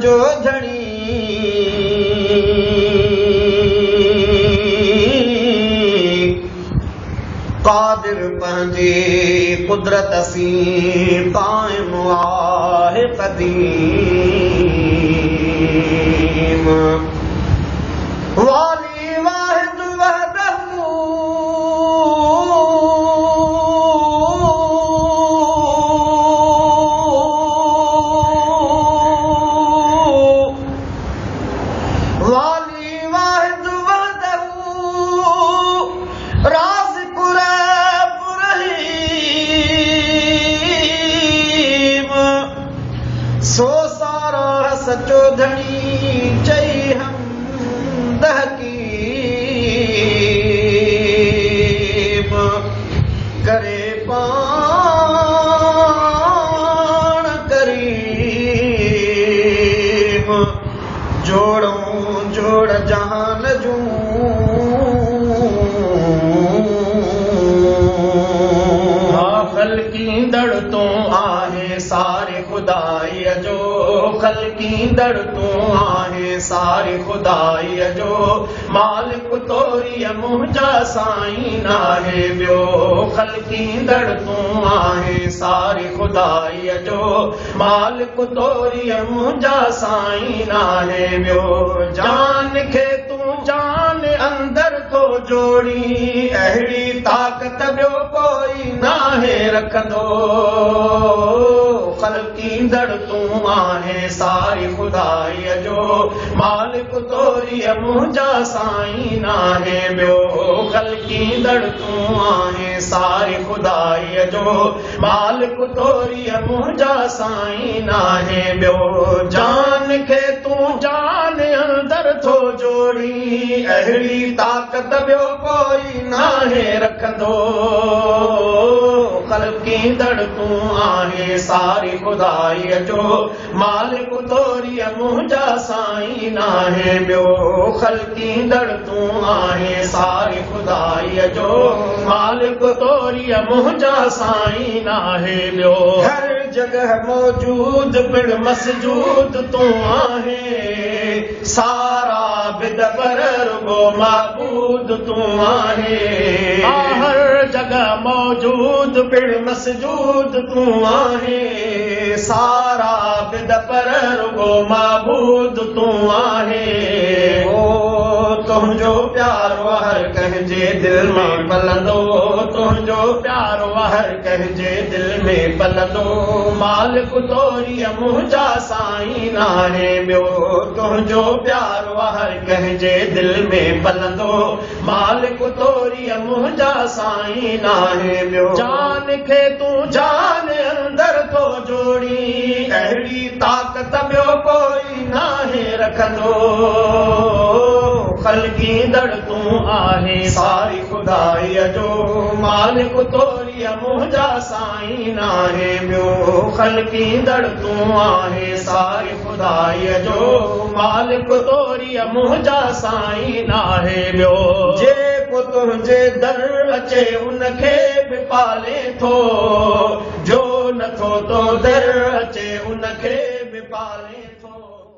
सॼो धणी क़ादिर पंहिंजी कुदरत सी क़ाइम आहे क़दीम वाली वाहिद वहदहू वाली वाहिद वहदहू राज़िक़ रब रहीम सो सारा सचो धणी चई हमद हकीम करे पाण करीम जोड़ूं जोड़ जहान जूं ख़ल्क़ींदड़ तूं आहे सारे खुदाईअ जो ख़ल्क़ींदड़ तूं आहे सारे खुदाईअ जो मालिक तोरीअ मुंहिंजा साईं नाहे ॿियो ख़ल्क़ींदड़ तूं आहे सारे खुदाईअ जो मालिक तोरीअ मुंहिंजा साईं नाहे ॿियो जान खे तूं जान अंदर को जोड़ी अहिड़ी ताक़त ॿियो कोई नाहे रखंदो ख़ल्क़ींदड़ तूं आहे सारी खुदाईअ जो मालिक तोरीअ मुंहिंजा साईं नाहे ॿियो ख़ल्क़ींदड़ तूं आहे सारी खुदाईअ जो मालिक तोरीअ मुंहिंजा साईं नाहे ॿियो जान खे तूं जान अंदर थो जोड़ी अहिड़ी ताक़त ॿियो कोई नाहे रखंदो ख़ल्क़ींदड़ तूं आहे सारी खुदाईअ जो मालिक तोरीअ मुंहिंजा साईं नाहे ॿियो ख़ल्क़ींदड़ तूं आहे सारी खुदाईअ जो मालिक तोरीअ मुंहिंजा साईं नाहे ॿियो हर जगह मौजूद पिण मसजूद तूं आहे सारा बिद पर रुगो माबूद तूं आहे हर जगह मौजूद पिण मसजूद तूं आहे सारा बिद पर रुगो माबूद तूं आहे ओ तुंहिंजो प्यारो हर कंहिंजे दिल में पलंदो तुंहिंजो प्यारो हर कंहिंजे दिल में पलंदो मालिक तोरीअ मुंहिंजा साईं नाहे ॿियो तुंहिंजो प्यारो हर कंहिंजे दिल में पलंदो मालिक तोरीअ मुंहिंजा साईं नाहे ॿियो जान खे तूं जान अंदर थो जोड़ी अहिड़ी ताक़त ॿियो कोई नाहे रखंदो ख़ल्क़ींदड़ तूं आहे सारी खुदाईअ जो मालिक तोरीअ मुंहिंजा साईं नाहे ॿियो ख़ल्क़ींदड़ तूं आहे सारी खुदाईअ जो मालिक तोरीअ मुंहिंजा साईं नाहे ॿियो जेको तुंहिंजे दर अचे उनखे बि पाले थो जो नथो तो दर अचे उनखे बि पाले थो।